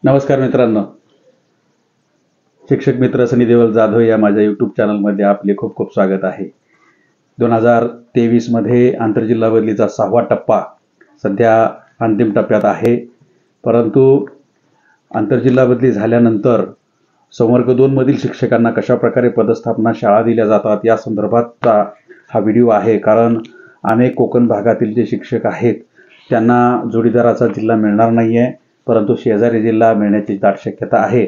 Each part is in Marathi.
नमस्कार मित्रांनो, शिक्षक मित्र सनी देवल जाधव या माझ्या यूट्यूब चॅनलमध्ये आपले खूप खूप स्वागत आहे. 2023 मध्ये आंतरजिल्हा बदलीचा 6वा टप्पा सध्या अंतिम टप्प्यात आहे. परंतु आंतरजिल्हा बदली झाल्यानंतर संवर्ग 2 मधील शिक्षकांना कशा प्रकारे पदस्थापना शाळा दिल्या जातात या संदर्भातचा हा व्हिडिओ आहे. कारण अनेक कोकण भागातील जे शिक्षक आहेत त्यांना जोडीदाराचा जिल्हा मिळणार नाही आहे, परंतु शेजारी जिल्हा मिळण्याची दाट शक्यता आहे.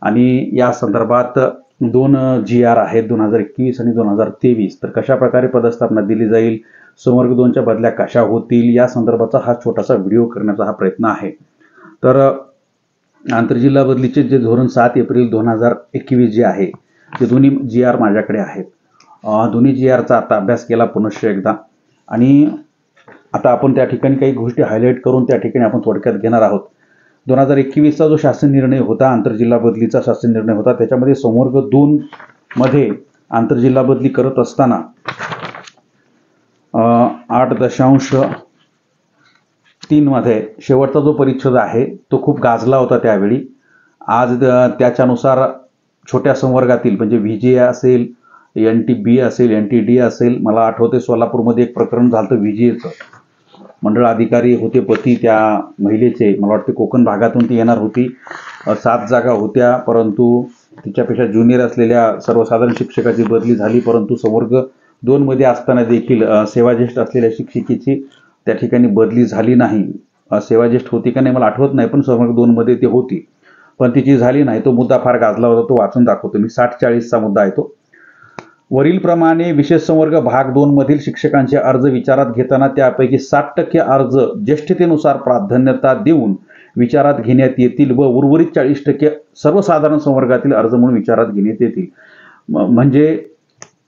आणि या संदर्भात 2 GR आहेत 2021 आणि 2023. तर कशा प्रकारे पदस्थापना दिली जाईल, संवर्ग 2च्या बदल्या कशा होतील या संदर्भाचा हा छोटासा व्हिडिओ करण्याचा हा प्रयत्न आहे. तर आंतरजिल्हा बदलीचे जे धोरण 7 एप्रिल 2021 जे आहे ते दोन्ही GR माझ्याकडे आहेत. दोन्ही GRचा आता अभ्यास केला पुनश्च एकदा, आणि आता आपण त्या ठिकाणी काही गोष्टी हायलाईट करून त्या ठिकाणी आपण थोडक्यात घेणार आहोत. 2021चा जो शासन निर्णय होता, आंतरजिल्हा बदलीचा शासन निर्णय होता, त्याच्यामध्ये संवर्ग 2 मध्ये आंतरजिल्हा बदली करत असताना 8.3 मध्ये शेवटचा जो परिच्छेद आहे तो खूप गाजला होता त्यावेळी. आज त्याच्यानुसार छोट्या संवर्गातील म्हणजे VJ असेल, NTB असेल, NTD असेल, मला आठवते सोलापूरमध्ये एक प्रकरण झालं होतं VJचं. मंडळ अधिकारी होते पती त्या महिलेचे, मला वाटते कोकण भागातून ती येणार होती. 7 जागा होत्या, परंतु तिच्यापेक्षा ज्युनियर असलेल्या सर्वसाधारण शिक्षकाची बदली झाली. परंतु संवर्ग 2 मध्ये असताना देखील सेवाज्येष्ठ असलेल्या शिक्षिकेची त्या ठिकाणी बदली झाली नाही. सेवाज्येष्ठ होती का नाही मला आठवत नाही, पण संवर्ग 2 मध्ये ती होती, पण तिची झाली नाही. तो मुद्दा फार गाजला होता, तो वाचून दाखवतो मी. 60-40चा मुद्दा आहे तो. वरीलप्रमाणे विशेष संवर्ग भाग 2 मधील शिक्षकांचे अर्ज विचारात घेताना त्यापैकी 60% अर्ज ज्येष्ठतेनुसार प्राधान्यता देऊन विचारात घेण्यात येतील व उर्वरित 40% सर्वसाधारण संवर्गातील अर्ज म्हणून विचारात घेण्यात येतील. म्हणजे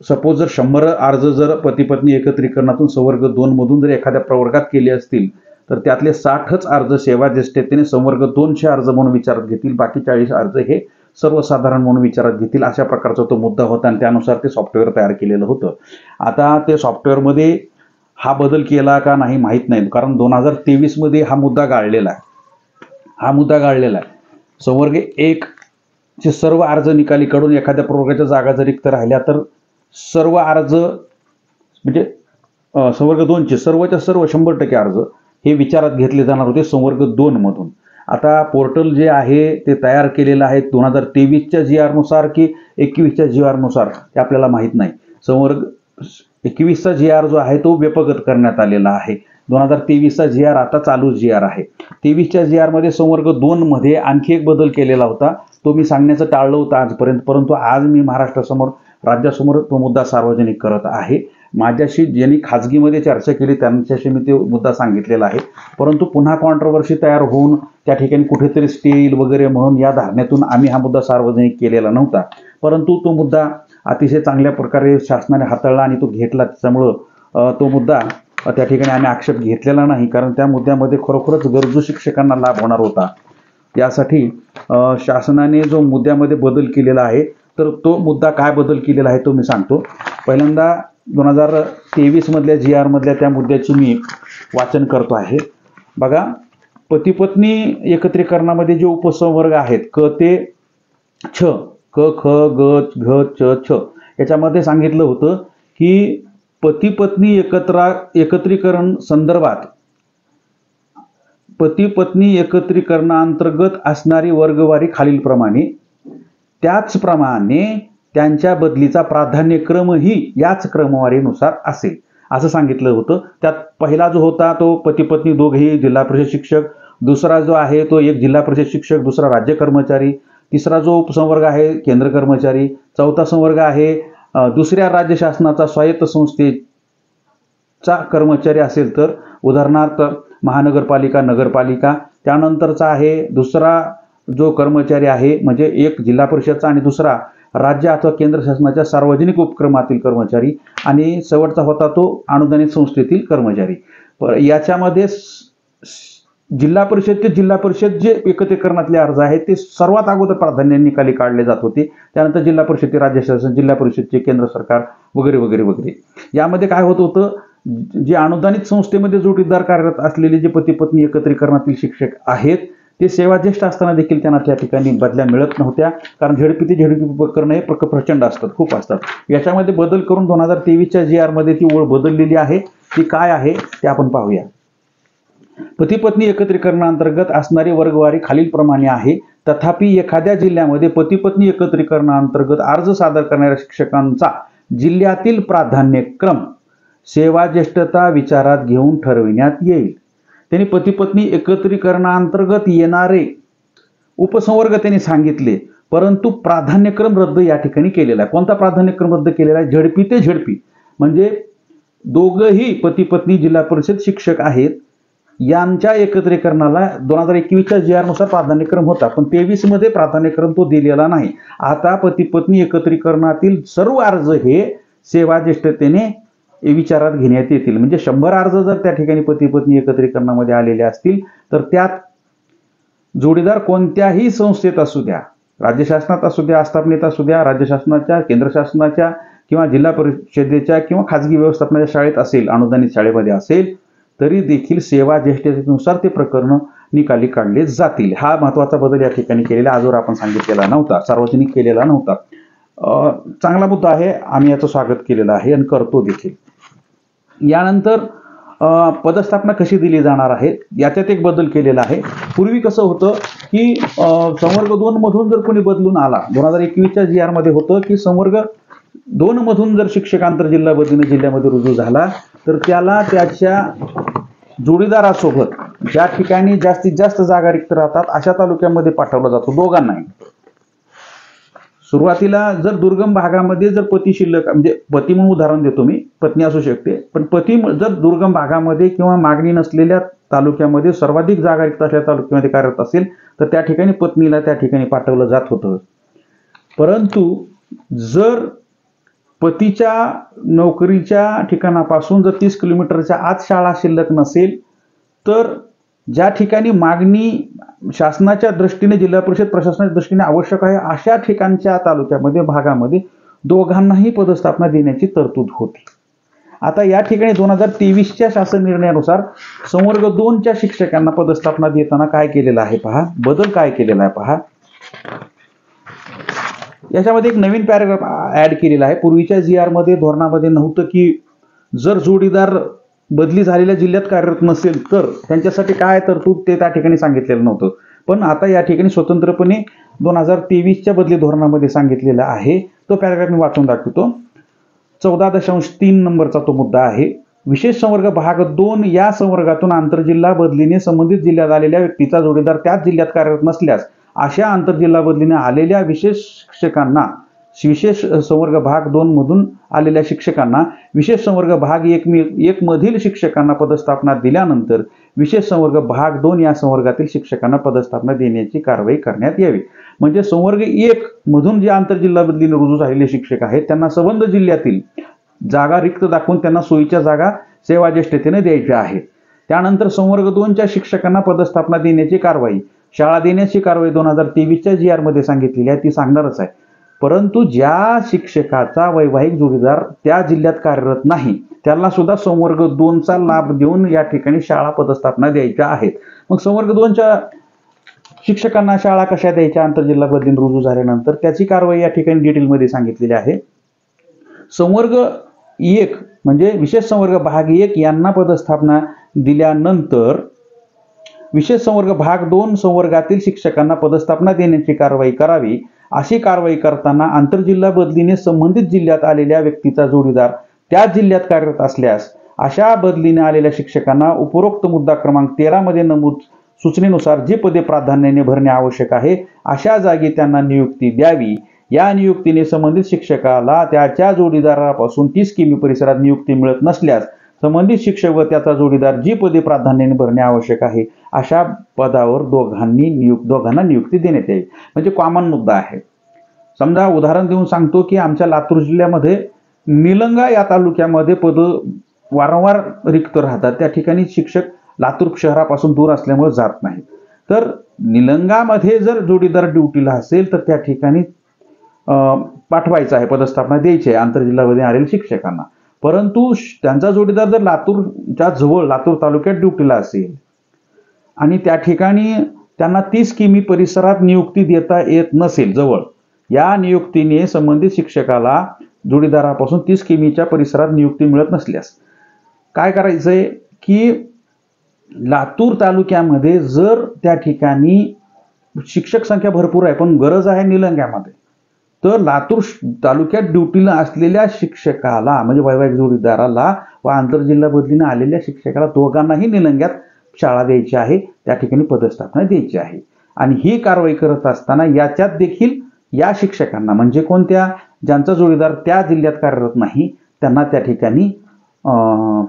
सपोज जर 100 अर्ज जर पती पत्नी एकत्रीकरणातून संवर्ग 2 मधून जर एखाद्या प्रवर्गात केले असतील तर त्यातले 60च अर्ज सेवा ज्येष्ठतेने संवर्ग 2चे अर्ज म्हणून विचारात घेतील, बाकी 40 अर्ज हे सर्वसाधारण म्हणून विचारात घेतील. अशा प्रकारचा तो मुद्दा होता आणि त्यानुसार ते सॉफ्टवेअर तयार केलेलं होतं. आता ते सॉफ्टवेअरमध्ये हा बदल केला का नाही माहीत नाही, कारण 2023 मध्ये हा मुद्दा गाळलेला आहे. संवर्ग 1 चे सर्व अर्ज निकाली काढून एखाद्या प्रवर्गाच्या जागा जर रिक्त राहिल्या तर सर्व अर्ज म्हणजे संवर्ग 2चे सर्वच्या सर्व 100% अर्ज हे विचारात घेतले जाणार होते संवर्ग 2 मधून. आता पोर्टल जे आहे ते तयार केलेलं आहे 2023च्या GR नुसार की 21च्या GR नुसार ते आपल्याला माहीत नाही. संवर्ग 21चा GR जो आहे तो व्यपगत करण्यात आलेला आहे. 2023चा GR आता चालू GR आहे. 23च्या GR मध्ये संवर्ग 2 मध्ये आणखी एक बदल केलेला होता, तो मी सांगण्याचं टाळलं होतं आजपर्यंत, परंतु आज मी महाराष्ट्रासमोर राज्यासमोर तो मुद्दा सार्वजनिक करत आहे. माझ्याशी ज्यांनी खाजगीमध्ये चर्चा केली त्यांच्याशी मी तो मुद्दा सांगितलेला आहे, परंतु पुन्हा कॉन्ट्रोवर्सी तयार होऊन त्या ठिकाणी कुठेतरी स्टे येईल वगैरे म्हणून या धारणातून आम्ही हा मुद्दा सार्वजनिक केलेला नव्हता. परंतु तो मुद्दा अतिशय चांगल्या प्रकारे शासनाने हाताळला आणि तो घेतला, त्याच्यामुळं तो मुद्दा त्या ठिकाणी आम्ही आक्षेप घेतलेला नाही, कारण त्या मुद्द्यामध्ये खरोखरच गरजू शिक्षकांना लाभ होणार होता. यासाठी शासनाने जो मुद्द्यामध्ये बदल केलेला आहे, तर तो मुद्दा काय बदल केलेला आहे तो मी सांगतो. पहिल्यांदा 2023 मधल्या GR मधल्या त्या मुद्द्याची मी वाचन करतो आहे. बघा, पती पत्नी एकत्रीकरणामध्ये जे उपसंवर्ग आहेत क ते छ, क ख ग घ च छ, याच्यामध्ये सांगितलं होतं की पती पत्नी एकत्रीकरण संदर्भात पती पत्नी एकत्रीकरणांतर्गत असणारी वर्गवारी खालीलप्रमाणे, त्याचप्रमाणे त्यांच्या बदलीचा प्राधान्यक्रमही याच क्रमवारीनुसार असेल असं सांगितलं होतं. त्यात पहिला जो होता तो पती पत्नी दोघेही जिल्हा परिषद शिक्षक, दुसरा जो आहे तो एक जिल्हा परिषद शिक्षक, दुसरा राज्य कर्मचारी, तिसरा जो उपसंवर्ग आहे केंद्र कर्मचारी, चौथा संवर्ग आहे दुसऱ्या राज्य शासनाचा स्वायत्त संस्थेचा कर्मचारी असेल तर, उदाहरणार्थ महानगरपालिका, नगरपालिका. त्यानंतरचा आहे दुसरा जो कर्मचारी आहे म्हणजे एक जिल्हा परिषदचा आणि दुसरा राज्य अथवा केंद्र शासनाच्या सार्वजनिक उपक्रमातील कर्मचारी, आणि शेवटचा होता तो अनुदानित संस्थेतील कर्मचारी. याच्यामध्ये जिल्हा परिषद ते जिल्हा परिषद जे एकत्रीकरणातले अर्ज आहेत ते सर्वात अगोदर प्राधान्य निकाली काढले जात होते, त्यानंतर जिल्हा परिषद ते राज्य शासन, जिल्हा परिषदचे केंद्र सरकार वगैरे वगैरे वगैरे. यामध्ये काय होत होतं, जे अनुदानित संस्थेमध्ये जोडीदार कार्यरत असलेले जे पती पत्नी एकत्रीकरणातील शिक्षक आहेत ते सेवा ज्येष्ठ असताना देखील त्यांना त्या ठिकाणी बदल्या मिळत नव्हत्या, कारण झेडपी ते झेडपी प्रकरणं हे प्रचंड असतात, खूप असतात. याच्यामध्ये बदल करून 2023च्या GR मध्ये ती ओळ बदललेली आहे. ती काय आहे ते आपण पाहूया. पती पत्नी एकत्रीकरणाअंतर्गत असणारी वर्गवारी खालीलप्रमाणे आहे. तथापि एखाद्या जिल्ह्यामध्ये पती पत्नी एकत्रीकरणाअंतर्गत अर्ज सादर करणाऱ्या शिक्षकांचा जिल्ह्यातील प्राधान्यक्रम सेवा ज्येष्ठता विचारात घेऊन ठरविण्यात येईल. त्यांनी पती पत्नी एकत्रीकरणाअंतर्गत येणारे उपसंवर्ग त्यांनी सांगितले, परंतु प्राधान्यक्रम रद्द या ठिकाणी केलेला आहे. कोणता प्राधान्यक्रम रद्द केलेला आहे? झेडपी ते झेडपी, म्हणजे दोघंही पती पत्नी जिल्हा परिषद शिक्षक आहेत यांच्या एकत्रीकरणाला 2021च्या GR नुसार प्राधान्यक्रम होता, पण 23 मध्ये प्राधान्यक्रम तो दिलेला नाही. आता पती पत्नी एकत्रीकरणातील सर्व अर्ज हे सेवा ज्येष्ठतेने विचारात घेण्यात येतील. म्हणजे 100 अर्ज जर त्या ठिकाणी पती पत्नी एकत्रीकरणामध्ये आलेले असतील तर त्यात जोडीदार कोणत्याही संस्थेत असू द्या, राज्य शासनात असू द्या, आस्थापनेत असू द्या, राज्य शासनाच्या, केंद्र शासनाच्या किंवा जिल्हा परिषदेच्या किंवा खाजगी व्यवस्थापनाच्या शाळेत असेल, अनुदानित शाळेमध्ये असेल, तरी देखील सेवा ज्येष्ठतेनुसार ते प्रकरण निकाली काढले जातील. हा महत्त्वाचा बदल या ठिकाणी केलेला, आजवर आपण सांगितलेला नव्हता, सार्वजनिक केलेला नव्हता. चांगला मुद्दा आहे, आम्ही याचं स्वागत केलेलं आहे आणि करतो देखील. यानंतर पदस्थापना कशी दिली जाणार आहे याच्यात एक बदल केलेला आहे. पूर्वी कसं होतं की संवर्ग 2 मधून जर कोणी बदलून आला, 2021च्या GR मध्ये होतं की संवर्ग 2 मधून जर शिक्षक आंतरजिल्हा बदलीने जिल्ह्यामध्ये रुजू झाला तर त्याला त्याच्या जोडीदारासोबत ज्या ठिकाणी जास्तीत जास्त जागा रिक्त राहतात अशा तालुक्यामध्ये पाठवला जातो, दोघांनाही. सुरुवातीला जर दुर्गम भागामध्ये जर पती शिल्लक, म्हणजे पती म्हणून उदाहरण देतो मी, पत्नी असू शकते, पण पती जर दुर्गम भागामध्ये किंवा मागणी नसलेल्या तालुक्यामध्ये सर्वाधिक जागा रिक्त असलेल्या तालुक्यामध्ये कार्यरत असेल तर त्या ठिकाणी पत्नीला त्या ठिकाणी पाठवलं जात होतं. परंतु जर पतीच्या नोकरीच्या ठिकाणापासून जर 30 किलोमीटरच्या आत शाळा शिल्लक नसेल तर ज्या ठिकाणी मागणी शासनाच्या दृष्टीने, जिल्हा परिषद प्रशासनाच्या दृष्टीने आवश्यक आहे अशा ठिकाणच्या तालुक्यामध्ये, भागामध्ये दोघांनाही पदस्थापना देण्याची तरतूद होती. आता या ठिकाणी 2023च्या शासन निर्णयानुसार संवर्ग 2च्या शिक्षकांना पदस्थापना देताना काय केलेलं आहे पहा, बदल काय केलेला आहे पहा. याच्यामध्ये एक नवीन पॅराग्राफ ऍड केलेला आहे. पूर्वीच्या GR मध्ये, धोरणामध्ये नव्हतं की जर जोडीदार बदली झालेल्या जिल्ह्यात कार्यरत नसेल तर त्यांच्यासाठी काय तरतूद ते त्या ठिकाणी सांगितलेलं नव्हतं, पण आता या ठिकाणी स्वतंत्रपणे 2023च्या बदली धोरणामध्ये सांगितलेला आहे. तो पॅराग्राफ मी वाचून दाखवतो. 14.3 नंबरचा तो मुद्दा आहे. विशेष संवर्ग भाग 2 या संवर्गातून आंतरजिल्हा बदलीने संबंधित जिल्ह्यात आलेल्या व्यक्तीचा जोडीदार त्याच जिल्ह्यात कार्यरत नसल्यास अशा आंतरजिल्हा बदलीने आलेल्या विशेष शिक्षकांना, विशेष संवर्ग भाग 2 मधून आलेल्या शिक्षकांना विशेष संवर्ग भाग 1 मधील शिक्षकांना पदस्थापना दिल्यानंतर विशेष संवर्ग भाग 2 या संवर्गातील शिक्षकांना पदस्थापना देण्याची कारवाई करण्यात यावी. म्हणजे संवर्ग 1 मधून जे आंतरजिल्हा बदलीने रुजू झालेले शिक्षक आहेत त्यांना संबंध जिल्ह्यातील जागा रिक्त दाखवून त्यांना सोयीच्या जागा सेवा ज्येष्ठतेने द्यायच्या आहेत. त्यानंतर संवर्ग 2च्या शिक्षकांना पदस्थापना देण्याची कारवाई, शाळा देण्याची कारवाई 2023च्या GR मध्ये सांगितलेली आहे, ती सांगणारच आहे. परंतु ज्या शिक्षकाचा वैवाहिक जोडीदार त्या जिल्ह्यात कार्यरत नाही त्याला सुद्धा संवर्ग 2चा लाभ देऊन या ठिकाणी शाळा पदस्थापना द्यायच्या आहेत. मग संवर्ग 2च्या शिक्षकांना शाळा कशा द्यायच्या आंतरजिल्हा बदली रुजू झाल्यानंतर त्याची कारवाई या ठिकाणी डिटेलमध्ये सांगितलेली आहे. संवर्ग 1 म्हणजे विशेष संवर्ग भाग 1 यांना पदस्थापना दिल्यानंतर विशेष संवर्ग भाग 2 संवर्गातील शिक्षकांना पदस्थापना देण्याची कारवाई करावी. अशी कारवाई करताना आंतरजिल्हा बदलीने संबंधित जिल्ह्यात आलेल्या व्यक्तीचा जोडीदार त्या जिल्ह्यात कार्यरत असल्यास अशा बदलीने आलेल्या शिक्षकांना उपरोक्त मुद्दा क्रमांक 13 मध्ये नमूद सूचनेनुसार जी पदे प्राधान्याने भरणे आवश्यक आहे अशा जागी त्यांना नियुक्ती द्यावी. या नियुक्तीने संबंधित शिक्षकाला त्याच्या जोडीदारापासून 30 किमी परिसरात नियुक्ती मिळत नसल्यास संबंधित शिक्षक व त्याचा जोडीदार जी पदे प्राधान्याने भरणे आवश्यक आहे अशा पदावर दोघांना नियुक्ती देण्यात यावी. म्हणजे कॉमन मुद्दा आहे. समजा उदाहरण देऊन सांगतो की आमच्या लातूर जिल्ह्यामध्ये निलंगा या तालुक्यामध्ये पद वारंवार रिक्त राहतात, त्या ठिकाणी शिक्षक लातूर शहरापासून दूर असल्यामुळे जात नाही. तर निलंगामध्ये जर जोडीदार ड्युटीला असेल तर त्या ठिकाणी पाठवायचं आहे, पदस्थापना द्यायची आहे आंतरजिल्हामध्ये आलेल्या शिक्षकांना. परंतु त्यांचा जोडीदार जर लातूरच्या जवळ लातूर तालुक्यात ड्युटीला असेल आणि त्या ठिकाणी त्यांना 30 किमी परिसरात नियुक्ती देता येत नसेल जवळ, या नियुक्तीने संबंधित शिक्षकाला जोडीदारापासून 30 किमीच्या परिसरात नियुक्ती मिळत नसल्यास काय करायचंय की लातूर तालुक्यामध्ये जर त्या ठिकाणी शिक्षक संख्या भरपूर आहे पण गरज आहे निलंग्यामध्ये, तर लातूर तालुक्यात ड्युटीला असलेल्या शिक्षकाला म्हणजे वैवाहिक जोडीदाराला व आंतरजिल्हा बदलीने आलेल्या शिक्षकाला दोघांनाही निलंग्यात शाळा द्यायची आहे, त्या ठिकाणी पदस्थापना द्यायची आहे। आणि ही कारवाई करत असताना याच्यात देखील या शिक्षकांना म्हणजे कोणत्या, ज्यांचा जोडीदार त्या जिल्ह्यात कार्यरत नाही त्यांना त्या ठिकाणी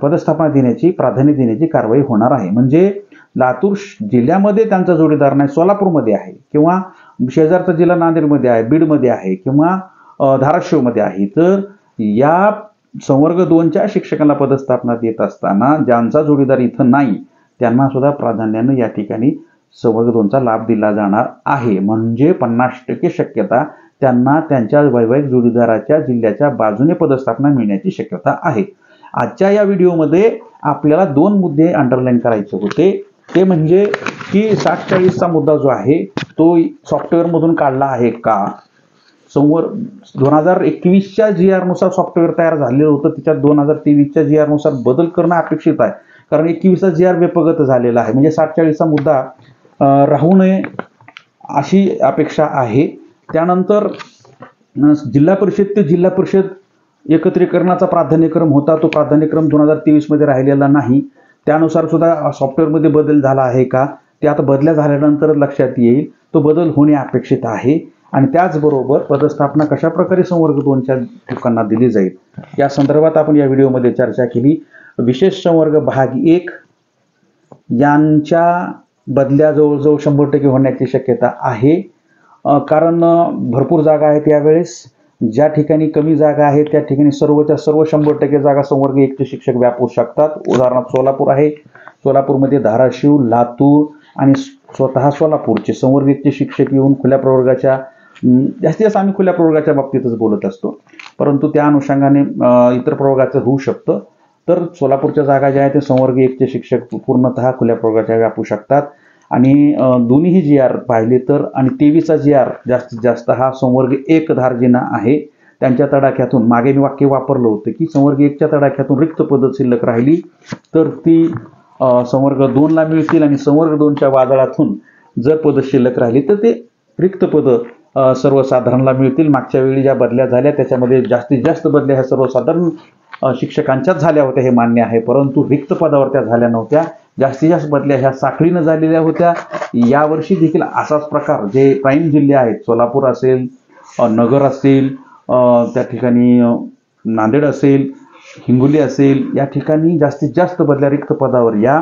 पदस्थापना देण्याची, प्राधान्य देण्याची कारवाई होणार आहे। म्हणजे लातूर जिल्ह्यामध्ये त्यांचा जोडीदार नाही, सोलापूरमध्ये आहे किंवा शेजारचा जिल्हा नांदेडमध्ये आहे, बीडमध्ये आहे किंवा धाराशिवमध्ये आहे, तर या संवर्ग 2च्या शिक्षकांना पदस्थापना देत असताना ज्यांचा जोडीदार इथं नाही त्यांना सुद्धा प्राधान्याने या ठिकाणी संवर्ग 2चा लाभ दिला जाणार आहे। म्हणजे 50% शक्यता त्यांना त्यांच्या वैवाहिक जोडीदाराच्या जिल्ह्याच्या बाजूने पदस्थापना मिळण्याची शक्यता आहे। आजच्या या व्हिडिओमध्ये आपल्याला 2 मुद्दे अंडरलाईन करायचे होते, ते म्हणजे की 60-40चा मुद्दा जो आहे तो सॉफ्टवेअरमधून काढला आहे का, 2021च्या GR नुसार सॉफ्टवेअर तयार झालेलं होतं, त्याच्यात 2023च्या GR नुसार बदल करणं अपेक्षित आहे, कारण 21चा GR बेपगत झालेला आहे, म्हणजे 60-40चा मुद्दा राहू नये अशी अपेक्षा आहे। त्यानंतर जिल्हा परिषद ते जिल्हा परिषद एकत्रीकरणाचा प्राधान्यक्रम होता, तो प्राधान्यक्रम 2023 मध्ये राहिलेला नाही, त्यानुसार सुद्धा सॉफ्टवेअरमध्ये बदल झाला आहे का ते आता बदल्या झाल्यानंतर लक्षात येईल, तो बदल होणे अपेक्षित आहे। आणि त्याचबरोबर पदस्थापना कशा प्रकारे संवर्ग 2च्या ठिकाणांना दिली जाईल या संदर्भात आपण या व्हिडिओमध्ये चर्चा केली। विशेष संवर्ग भाग 1 यांच्या बदल्या जवळजवळ 100% होण्याची शक्यता आहे, कारण भरपूर जागा आहेत यावेळेस, ज्या ठिकाणी कमी जागा आहेत त्या ठिकाणी सर्वच्या सर्व 100% जागा संवर्ग 1चे शिक्षक व्यापू शकतात। उदाहरणार्थ सोलापूर आहे, सोलापूरमध्ये धाराशिव, लातूर आणि स्वतः सोलापूरचे संवर्ग 1चे शिक्षक येऊन खुल्या प्रवर्गाच्या, जास्तीत जास्त आम्ही खुल्या प्रवर्गाच्या बाबतीतच बोलत असतो, परंतु त्या अनुषंगाने इतर प्रवर्गाचं होऊ शकतं, तर सोलापूरच्या जागा ज्या आहेत ते संवर्ग 1चे शिक्षक पूर्णतः खुल्या प्रवर्गाच्या व्यापू शकतात। आणि दोन्हीही GR पाहिले तर आणि 23चा GR जास्तीत जास्त हा संवर्ग 1 धार्जिना आहे, त्यांच्या तडाख्यातून मागे मी वाक्य वापरलं होतं की संवर्ग 1च्या तडाख्यातून रिक्त पदं शिल्लक राहिली तर ती संवर्ग 2ला मिळतील आणि संवर्ग 2च्या वादळातून जर पदं शिल्लक राहिली तर ते रिक्त पदं सर्वसाधारणला मिळतील। मागच्या वेळी ज्या बदल्या झाल्या त्याच्यामध्ये जास्तीत जास्त बदल्या ह्या सर्वसाधारण शिक्षकांच्याच झाल्या होत्या हे मान्य आहे, परंतु रिक्त पदावर त्या झाल्या नव्हत्या, जास्तीत जास्त बदल्या ह्या साखळीनं झालेल्या होत्या। यावर्षी देखील असाच प्रकार जे प्राईम जिल्हे आहेत, सोलापूर असेल, नगर असेल, त्या ठिकाणी नांदेड असेल, हिंगोली असेल, या ठिकाणी जास्तीत जास्त बदल्या रिक्त पदावर या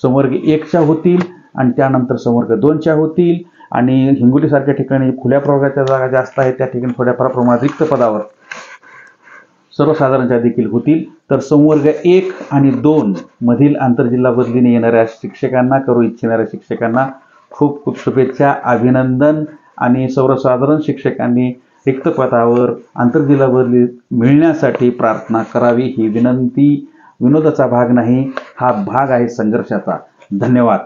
संवर्ग 1च्या होतील आणि त्यानंतर संवर्ग 2च्या होतील। आणि हिंगोलीसारख्या ठिकाणी खुल्या प्रवर्गाच्या जागा जास्त आहेत, त्या ठिकाणी थोड्याफार प्रमाणात रिक्त पदावर सर्वसाधारणच्या देखील होतील। तर संवर्ग 1 आणि 2 मधील आंतरजिल्हा बदलीने येणाऱ्या शिक्षकांना, करू इच्छिणाऱ्या शिक्षकांना खूप खूप शुभेच्छा, अभिनंदन। आणि सर्वसाधारण शिक्षकांनी रिक्त पदावर आंतरजिल्हा बदली मिळण्यासाठी प्रार्थना करावी ही विनंती। विनोदाचा भाग नाही, हा भाग आहे संघर्षाचा। धन्यवाद।